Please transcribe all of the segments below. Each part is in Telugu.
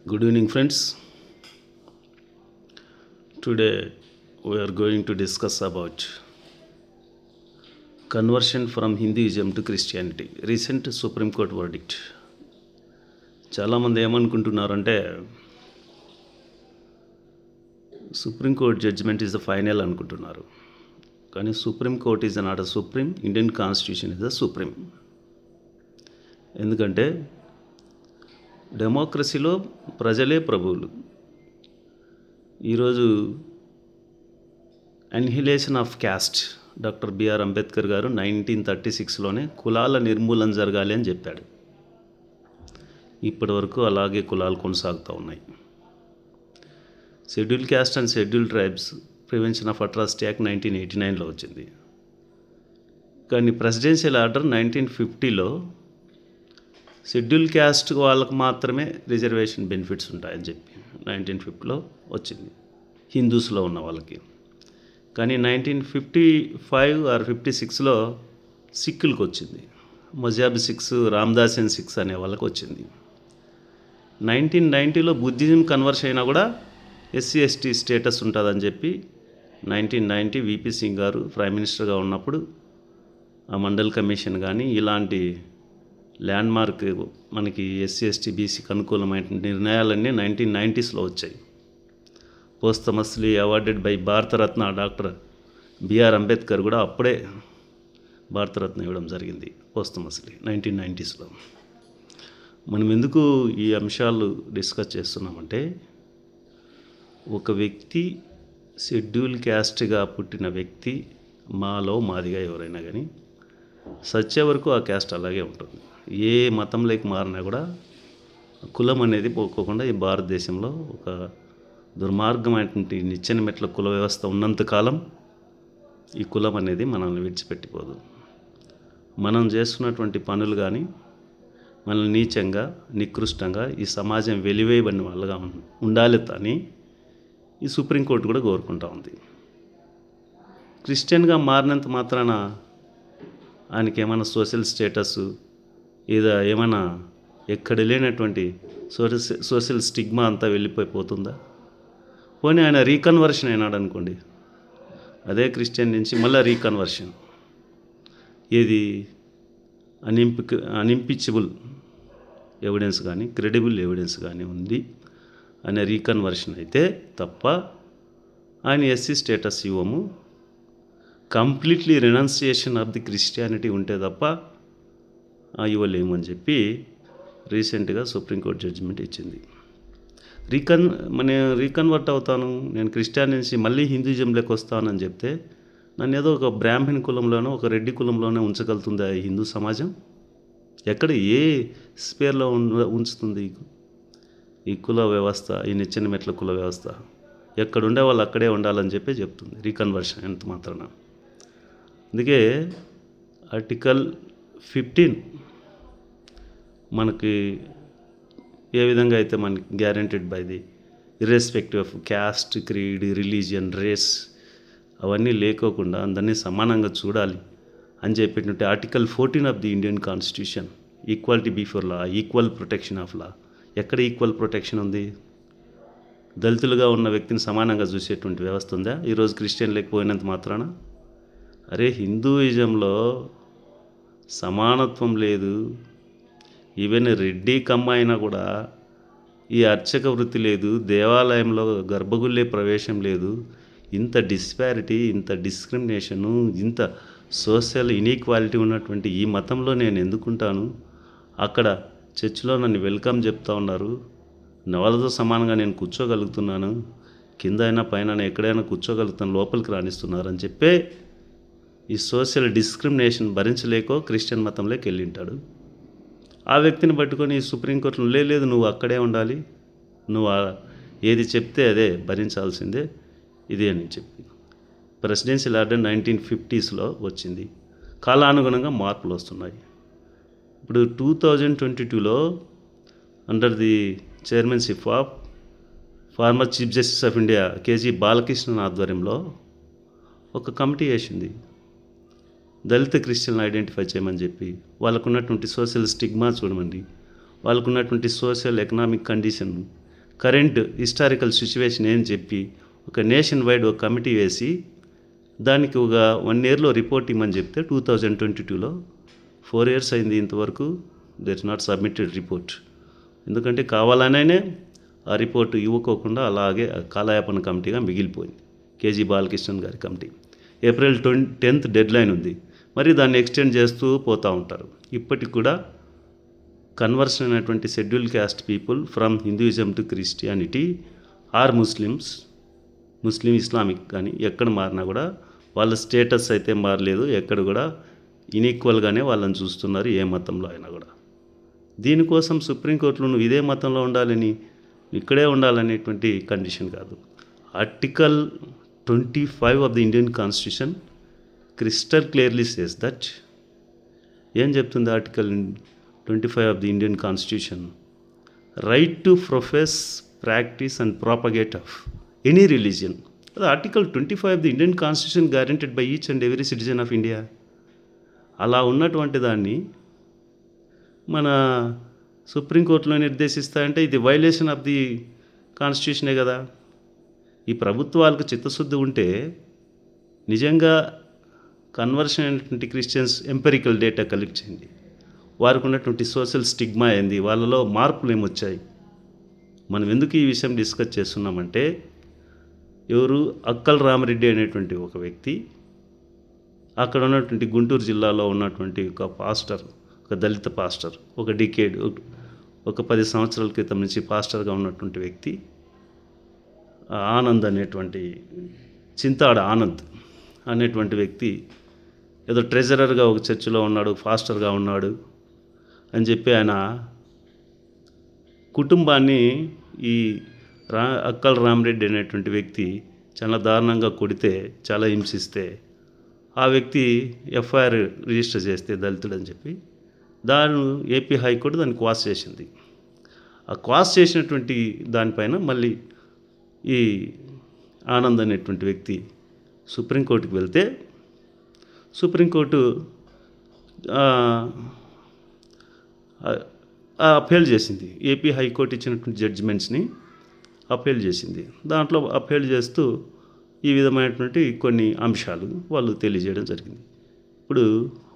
Good evening, friends. Today we are going to discuss about conversion from Hinduism to Christianity. Recent Supreme Court verdict. చాలామంది ఏమనుకుంటున్నారంటే supreme court judgement is the final అనుకుంటున్నారు. కానీ supreme court is not a supreme, Indian constitution is the supreme. ఎందుకంటే డెమోక్రసీలో ప్రజలే ప్రభువులు. ఈరోజు annihilation of caste doctor BR Ambedkar garu 1936లోనే కులాల నిర్మూలన జరగాలి అని చెప్పాడు. ఇప్పటి వరకు అలాగే కులాలు కొనసాగుతూ ఉన్నాయి. Schedule caste and schedule tribes prevention of atrocity act 1989లో వచ్చింది. కానీ ప్రెసిడెన్షియల్ ఆర్డర్ 1950లో షెడ్యూల్ క్యాస్ట్ వాళ్ళకు మాత్రమే రిజర్వేషన్ బెనిఫిట్స్ ఉంటాయని చెప్పి 1950లో వచ్చింది, హిందూస్లో ఉన్న వాళ్ళకి. కానీ 1955 ఆర్ 56లో సిక్కులకు వచ్చింది, మజాబ్ సిక్స్, రామ్దాసియన్ సిక్స్ అనే వాళ్ళకి వచ్చింది. 1990లో బుద్ధిజం కన్వర్షన్ అయినా కూడా ఎస్సీ ఎస్టీ స్టేటస్ ఉంటుందని చెప్పి 1990 విపి సింగ్ గారు ప్రైమ్ మినిస్టర్గా ఉన్నప్పుడు ఆ మండల్ కమిషన్ కానీ ఇలాంటి ల్యాండ్మార్క్ మనకి ఎస్సీ ఎస్టీ బీసీకి అనుకూలమైన నిర్ణయాలన్నీ 1990స్లో వచ్చాయి. Posthumously awarded by Bharat Ratna doctor BR Ambedkar కూడా అప్పుడే భారతరత్న ఇవ్వడం జరిగింది పోస్టమస్లీ 1990స్లో. మనం ఎందుకు ఈ అంశాలు డిస్కస్ చేస్తున్నామంటే, ఒక వ్యక్తి షెడ్యూల్ క్యాస్ట్గా పుట్టిన వ్యక్తి మాలో మాదిగా ఎవరైనా కానీ సచ్చే వరకు ఆ క్యాస్ట్ అలాగే ఉంటుంది. ఏ మతంలోకి మారినా కూడా కులం అనేది పోకోకుండా ఈ భారతదేశంలో ఒక దుర్మార్గమైనటువంటి నిచ్చెన మెట్ల కుల వ్యవస్థ ఉన్నంతకాలం ఈ కులం అనేది మనల్ని విడిచిపెట్టిపోదు. మనం చేస్తున్నటువంటి పనులు కానీ మనల్ని నీచంగా నికృష్టంగా ఈ సమాజం వెలివేయబడిన వాళ్ళగా ఉండాలి అని ఈ సుప్రీంకోర్టు కూడా కోరుకుంటా ఉంది. క్రిస్టియన్గా మారినంత మాత్రాన ఆయనకి ఏమైనా సోషల్ స్టేటస్ ఏమైనా ఎక్కడ లేనటువంటి సోషల్ స్టిగ్మా అంతా వెళ్ళిపోతుందా? పోనీ ఆయన రీకన్వర్షన్ అయినాడు అనుకోండి, అదే క్రిస్టియన్ నుంచి మళ్ళీ రీకన్వర్షన్, ఏది అన్ఇంపిచబుల్ ఎవిడెన్స్ కానీ క్రెడిబుల్ ఎవిడెన్స్ కానీ ఉంది అనే రీకన్వర్షన్ అయితే తప్ప ఆయన ఎస్సీ స్టేటస్ ఇవ్వము. Completely renunciation of the Christianity ఉంటే తప్ప ఇవ్వలేము అని చెప్పి రీసెంట్గా సుప్రీంకోర్టు జడ్జిమెంట్ ఇచ్చింది. నేను రీకన్వర్ట్ అవుతాను, నేను క్రిస్టియన్ నుంచి మళ్ళీ హిందూయిజంలోకి వస్తానని చెప్తే నన్ను ఏదో ఒక బ్రాహ్మణ్ కులంలోనో ఒక రెడ్డి కులంలోనే ఉంచగలుగుతుందా ఈ హిందూ సమాజం? ఎక్కడ ఏ స్పేర్లో ఉంచుతుంది ఈ కుల వ్యవస్థ, ఈ నిచ్చెన మెట్ల కుల వ్యవస్థ? ఎక్కడ ఉండే వాళ్ళు అక్కడే ఉండాలని చెప్పి చెప్తుంది రీకన్వర్షన్ ఎంత మాత్రాన. అందుకే ఆర్టికల్ 15 మనకి ఏ విధంగా అయితే మనకి guaranteed by the irrespective of caste, creed, religion, race అవన్నీ లేకోకుండా అందరినీ సమానంగా చూడాలి అని చెప్పేటువంటి article 14 of the Indian constitution, equality before law, equal protection of law. ఎక్కడ ఈక్వల్ ప్రొటెక్షన్ ఉంది? దళితులుగా ఉన్న వ్యక్తిని సమానంగా చూసేటువంటి వ్యవస్థ ఉందా ఈరోజు క్రిస్టియన్ లేకపోయినంత మాత్రాన? అరే, హిందూయిజంలో సమానత్వం లేదు. ఈవెన్ రెడ్డి కమ్మ అయినా కూడా ఈ అర్చక వృత్తి లేదు, దేవాలయంలో గర్భగుళ్ళే ప్రవేశం లేదు. ఇంత డిస్పారిటీ, ఇంత డిస్క్రిమినేషను, ఇంత సోషల్ ఇన్ఈక్వాలిటీ ఉన్నటువంటి ఈ మతంలో నేను ఎందుకుంటాను? అక్కడ చర్చిలో నన్ను వెల్కమ్ చెప్తా ఉన్నారు, వాళ్ళతో సమానంగా నేను కూర్చోగలుగుతున్నాను, కింద అయినా పైన ఎక్కడైనా కూర్చోగలుగుతాను, లోపలికి రాణిస్తున్నారు అని చెప్పే ఈ సోషల్ డిస్క్రిమినేషన్ భరించలేకో క్రిస్టియన్ మతంలోకి వెళ్ళింటాడు. ఆ వ్యక్తిని పట్టుకొని ఈ సుప్రీంకోర్టులో లేదు నువ్వు అక్కడే ఉండాలి, నువ్వు ఏది చెప్తే అదే భరించాల్సిందే ఇదే అని చెప్పి ప్రెసిడెన్షియల్ ఆర్డర్ 1950స్లో వచ్చింది. కాలానుగుణంగా మార్పులు వస్తున్నాయి. ఇప్పుడు 2022లో under the chairmanship of former chief justice of India KG Balakrishnan ఆధ్వర్యంలో ఒక కమిటీ వేసింది దళిత క్రిస్టియన్లు ఐడెంటిఫై చేయమని చెప్పి. వాళ్ళకు ఉన్నటువంటి సోషల్ స్టిగ్మా చూడమండి, వాళ్ళకు ఉన్నటువంటి social economic condition, current historical situation ఏం చెప్పి ఒక నేషన్ వైడ్ ఒక కమిటీ వేసి దానికి ఒక 1 ఇయర్లో రిపోర్ట్ ఇవ్వమని చెప్తే 2022లో 4 ఇయర్స్ అయింది, ఇంతవరకు there is not submitted report. ఎందుకంటే కావాలనే ఆ రిపోర్టు ఇవ్వకోకుండా అలాగే కాలయాపన కమిటీగా మిగిలిపోయింది. కేజీ బాలకృష్ణన్ గారి కమిటీ. ఏప్రిల్ 10th డెడ్లైన్ ఉంది, మరి దాన్ని ఎక్స్టెండ్ చేస్తూ పోతూ ఉంటారు. ఇప్పటికి కూడా కన్వర్షన్ అయినటువంటి schedule caste people from Hinduism to Christianity are Muslim Islamic కానీ ఎక్కడ మారినా కూడా వాళ్ళ స్టేటస్ అయితే మారలేదు. ఎక్కడ కూడా ఇన్ఈక్వల్గానే వాళ్ళని చూస్తున్నారు, ఏ మతంలో అయినా కూడా. దీనికోసం సుప్రీంకోర్టులో నువ్వు ఇదే మతంలో ఉండాలని, ఇక్కడే ఉండాలనేటువంటి కండిషన్ కాదు. Article 25 of the Indian constitution crystal clearly says that. ఏం చెప్తుంది article 25 of the Indian constitution? Right to profess, practice and propagate of any religion. అది article 25 of the Indian constitution guaranteed by each and every citizen of India. అలా ఉన్నటువంటి దాన్ని మన సుప్రీంకోర్టులో నిర్దేశిస్తాయంటే ఇది వైలేషన్ ఆఫ్ ది కాన్స్టిట్యూషనే కదా. ఈ ప్రభుత్వాలకు చిత్తశుద్ధి ఉంటే నిజంగా కన్వర్షన్ అయినటువంటి క్రిస్టియన్స్ ఎంపెరికల్ డేటా కలెక్ట్ చేయండి. వారికి ఉన్నటువంటి సోషల్ స్టిగ్మా ఏంది, వాళ్ళలో మార్పులు ఏమొచ్చాయి. మనం ఎందుకు ఈ విషయం డిస్కస్ చేస్తున్నామంటే, ఎవరు అక్కల్ రామరెడ్డి అనేటువంటి ఒక వ్యక్తి, అక్కడ ఉన్నటువంటి గుంటూరు జిల్లాలో ఉన్నటువంటి ఒక పాస్టర్, ఒక దళిత పాస్టర్, ఒక 10 సంవత్సరాల క్రితం నుంచి పాస్టర్గా ఉన్నటువంటి వ్యక్తి ఆనంద్ అనేటువంటి, చింతాడ ఆనంద్ అనేటువంటి వ్యక్తి ఏదో ట్రెజరర్గా ఒక చర్చిలో ఉన్నాడు, పాస్టర్గా ఉన్నాడు అని చెప్పి ఆయన కుటుంబాన్ని ఈ అక్కల్ రామరెడ్డి అనేటువంటి వ్యక్తి చాలా దారుణంగా కొడితే, చాలా హింసిస్తే ఆ వ్యక్తి ఎఫ్ఐఆర్ రిజిస్టర్ చేస్తే దళితుడని చెప్పి దాన్ని ఏపీ హైకోర్టు దాన్ని క్వాష్ చేసింది. ఆ క్వాష్ చేసినటువంటి దానిపైన మళ్ళీ ఈ ఆనంద్ అనేటువంటి వ్యక్తి సుప్రీంకోర్టుకి వెళ్తే సుప్రీంకోర్టు అప్పీల్ చేసింది. ఏపీ హైకోర్టు ఇచ్చినటువంటి జడ్జిమెంట్స్ని అప్పీల్ చేసింది. దాంట్లో అప్పీల్ చేస్తూ ఈ విధమైనటువంటి కొన్ని అంశాలు వాళ్ళు తెలియజేయడం జరిగింది. ఇప్పుడు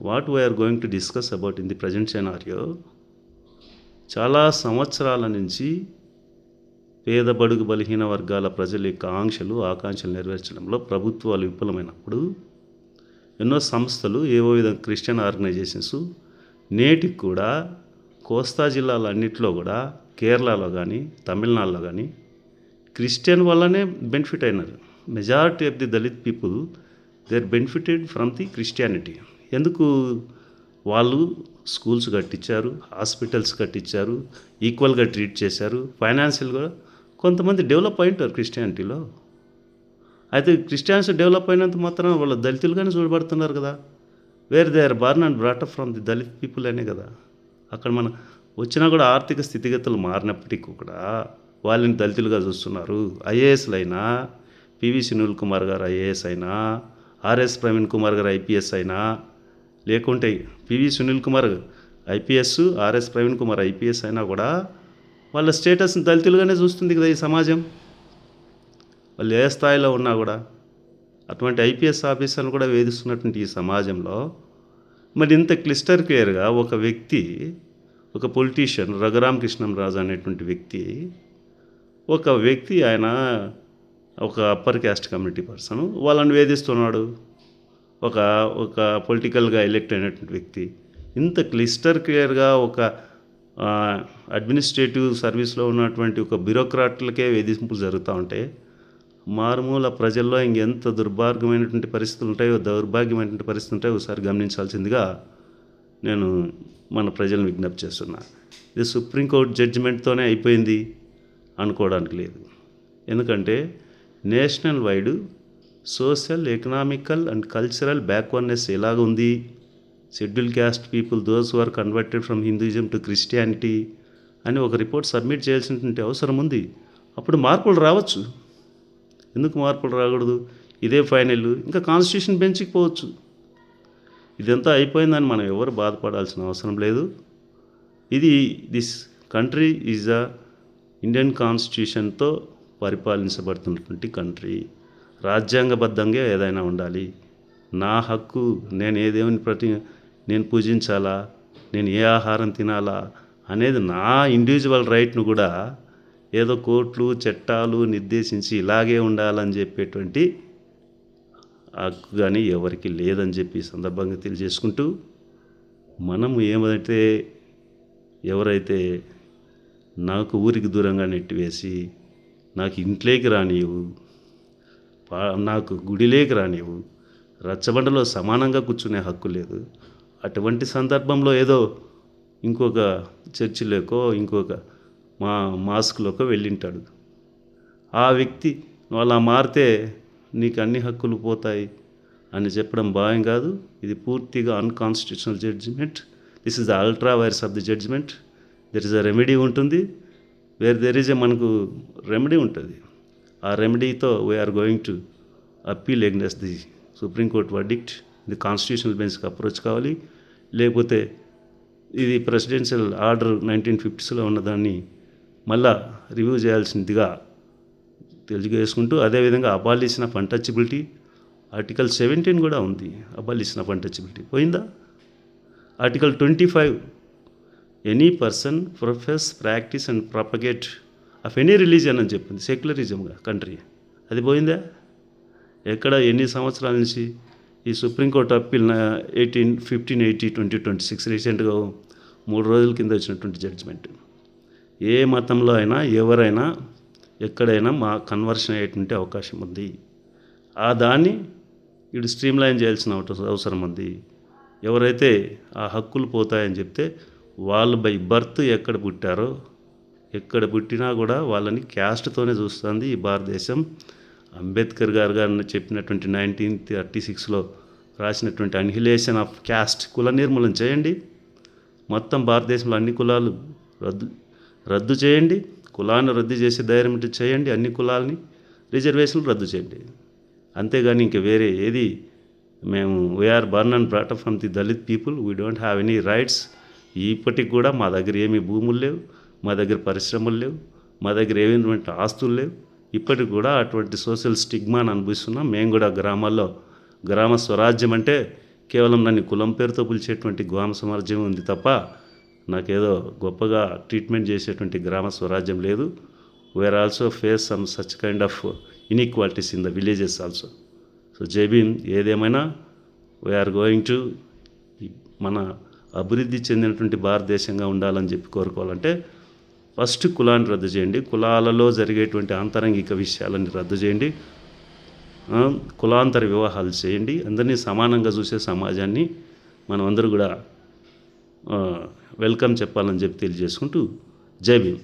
what we are going to discuss about in the present scenario, చాలా సంవత్సరాల నుంచి పేద బడుగు బలహీన వర్గాల ప్రజల యొక్క ఆకాంక్షలు నెరవేర్చడంలో ప్రభుత్వాలు విఫలమైనప్పుడు ఎన్నో సంస్థలు, ఏవో విధంగా క్రిస్టియన్ ఆర్గనైజేషన్స్ నేటికి కూడా కోస్తా జిల్లాలన్నింటిలో కూడా, కేరళలో కానీ తమిళనాడులో కానీ క్రిస్టియన్ వల్లనే బెనిఫిట్ అయినారు. Majority of the Dalit people they are benefited from the Christianity. ఎందుకు? వాళ్ళు స్కూల్స్ కట్టించారు, హాస్పిటల్స్ కట్టించారు, ఈక్వల్గా ట్రీట్ చేశారు, ఫైనాన్షియల్గా కొంతమంది డెవలప్ అయింటారు క్రిస్టియానిటీలో. అయితే క్రిస్టియానిటీ డెవలప్ అయినంత మాత్రం వాళ్ళు దళితులుగానే చూడబడుతున్నారు కదా. Where they are born and brought up from the Dalit people అనే కదా. అక్కడ మనం వచ్చినా కూడా ఆర్థిక స్థితిగతులు మారినప్పటికీ కూడా వాళ్ళని దళితులుగా చూస్తున్నారు. ఐఏఎస్లు అయినా, పివి సునీల్ కుమార్ గారు ఐఏఎస్ అయినా, ఆర్ఎస్ ప్రవీణ్ కుమార్ గారు ఐపీఎస్ అయినా, లేకుంటే PV Sunil Kumar IPS, RS Praveen Kumar IPS అయినా కూడా వాళ్ళ స్టేటస్ని దళితులుగానే చూస్తుంది కదా ఈ సమాజం. వాళ్ళు ఏ స్థాయిలో ఉన్నా కూడా అటువంటి ఐపీఎస్ ఆఫీసర్ని కూడా వేధిస్తున్నటువంటి ఈ సమాజంలో మరి ఇంత క్లిస్టర్ క్లియర్గా ఒక వ్యక్తి, ఒక పొలిటీషియన్ రఘురామ కృష్ణంరాజు అనేటువంటి వ్యక్తి ఆయన ఒక అప్పర్ క్యాస్ట్ కమ్యూనిటీ పర్సన్, వాళ్ళని వేధిస్తున్నాడు. ఒక పొలిటికల్గా ఎలెక్ట్ అయినటువంటి వ్యక్తి ఇంత క్లిస్టర్ క్లియర్గా ఒక అడ్మినిస్ట్రేటివ్ సర్వీస్లో ఉన్నటువంటి ఒక బ్యూరోక్రాట్లకే వేధింపులు జరుగుతూ ఉంటే మారుమూల ప్రజల్లో ఇంకెంత దౌర్భాగ్యమైనటువంటి పరిస్థితులు ఉంటాయో ఒకసారి గమనించాల్సిందిగా నేను మన ప్రజలను విజ్ఞప్తి చేస్తున్నా. ఇది సుప్రీంకోర్టు జడ్జిమెంట్తోనే అయిపోయింది అనుకోవడానికి లేదు. ఎందుకంటే national wide social, economical and cultural backwardness ఎలాగ ఉంది, schedule caste people those who are converted from Hinduism to Christianity అని ఒక రిపోర్ట్ సబ్మిట్ చేయాల్సినటువంటి అవసరం ఉంది. అప్పుడు మార్పులు రావచ్చు. ఎందుకు మార్పులు రాకూడదు? ఇదే ఫైనల్, ఇంకా కాన్స్టిట్యూషన్ బెంచ్కి పోవచ్చు. ఇదంతా అయిపోయిందని మనం ఎవరు బాధపడాల్సిన అవసరం లేదు. దిస్ కంట్రీ ఈజ్ ఇండియన్ కాన్స్టిట్యూషన్తో పరిపాలించబడుతున్నటువంటి కంట్రీ. రాజ్యాంగబద్ధంగా ఏదైనా ఉండాలి. నా హక్కు, నేను ఏ దేవుని నేను పూజించాలా, నేను ఏ ఆహారం తినాలా అనేది నా ఇండివిజువల్ రైట్ను కూడా ఏదో కోర్టులు చట్టాలు నిర్దేశించి ఇలాగే ఉండాలని చెప్పేటువంటి హక్కు కానీ ఎవరికి లేదని చెప్పి ఈ సందర్భంగా తెలియజేసుకుంటూ, మనము ఎవరైతే నాకు ఊరికి దూరంగా నెట్టివేసి నాకు ఇంట్లోకి రానివ్వు, నాకు గుడిలోకి రానివ్వు, రచ్చబండలో సమానంగా కూర్చునే హక్కు లేదు. అటువంటి సందర్భంలో ఏదో ఇంకొక చర్చిలోకో ఇంకొక మాస్క్లోకో వెళ్ళింటాడు. ఆ వ్యక్తి అలా మారితే నీకు అన్ని హక్కులు పోతాయి అని చెప్పడం భావ్యం కాదు. ఇది పూర్తిగా unconstitutional judgment. This is the ultra vires of the judgment. There is a remedy ఉంటుంది. దెర్ ఈజ్ మనకు రెమెడీ ఉంటుంది. ఆ రెమెడీతో we are going to appeal against the supreme court verdict. ఇది కాన్స్టిట్యూషనల్ బెంచ్కి అప్రోచ్ కావాలి. లేకపోతే ఇది ప్రెసిడెన్షియల్ ఆర్డర్ 1950s ఉన్నదాన్ని మళ్ళా రివ్యూ చేయాల్సిందిగా తెలియజేసుకుంటూ, అదేవిధంగా అబాలిషన్ ఆఫ్ అన్టచబిలిటీ ఆర్టికల్ 17 కూడా ఉంది. అబాలిషన్ ఆఫ్ అన్టచబిలిటీ పోయిందా? Article 25 any person profess practice and propagate of any religion అని చెప్పింది. సెక్యులరిజంగా కంట్రీ, అది పోయిందా? ఎక్కడ ఎన్ని సంవత్సరాల నుంచి ఈ సుప్రీంకోర్టు అప్పీల్ 15/80/2026 రీసెంట్గా 3 రోజుల కింద వచ్చినటువంటి జడ్జిమెంట్. ఏ మతంలో అయినా ఎవరైనా ఎక్కడైనా కన్వర్షన్ అయ్యేటువంటి అవకాశం ఉంది. ఆ దాన్ని ఇటు స్ట్రీమ్లైన్ చేయాల్సిన అవసరం ఉంది. ఎవరైతే ఆ హక్కులు పోతాయని చెప్తే వాళ్ళు బై బర్త్ ఎక్కడ పుట్టారో, ఎక్కడ పుట్టినా కూడా వాళ్ళని క్యాస్ట్తోనే చూస్తుంది ఈ భారతదేశం. అంబేద్కర్ గారు చెప్పినటువంటి 1936లో రాసినటువంటి అన్హిలేషన్ ఆఫ్ క్యాస్ట్, కుల నిర్మూలన చేయండి. మొత్తం భారతదేశంలో అన్ని కులాలు రద్దు చేయండి. కులాన్ని రద్దు చేసే ధైర్యం చేయండి. అన్ని కులాలని రిజర్వేషన్లు రద్దు చేయండి. అంతేగాని ఇంక వేరే ఏది మేము we are born and brought up from the Dalit people, we don't have any rights. ఇప్పటికి కూడా మా దగ్గర ఏమీ భూములు లేవు, మా దగ్గర పరిశ్రమలు లేవు, మా దగ్గర ఏమైనటువంటి ఆస్తులు లేవు. ఇప్పటికి కూడా అటువంటి సోషల్ స్టిగ్మాను అనుభవిస్తున్నాం. మేము కూడా గ్రామాల్లో గ్రామ స్వరాజ్యం అంటే కేవలం నన్ను కులం పేరుతో పిలిచేటువంటి గ్రామ స్వరాజ్యం ఉంది తప్ప నాకేదో గొప్పగా ట్రీట్మెంట్ చేసేటువంటి గ్రామ స్వరాజ్యం లేదు. We are also face some such kind of inequalities in the villages also. So Jai Bhim. ఏదేమైనా వీఆర్ గోయింగ్ టు మన అభివృద్ధి చెందినటువంటి భారతదేశంగా ఉండాలని చెప్పి కోరుకోవాలంటే ఫస్ట్ కులాన్ని రద్దు చేయండి. కులాలలో జరిగేటువంటి ఆంతరంగిక విషయాలని రద్దు చేయండి. కులాంతర వివాహాలు చేయండి. అందరినీ సమానంగా చూసే సమాజాన్ని మనం అందరూ కూడా వెల్కమ్ చెప్పాలని చెప్పి తెలియజేసుకుంటూ జై భీమ్.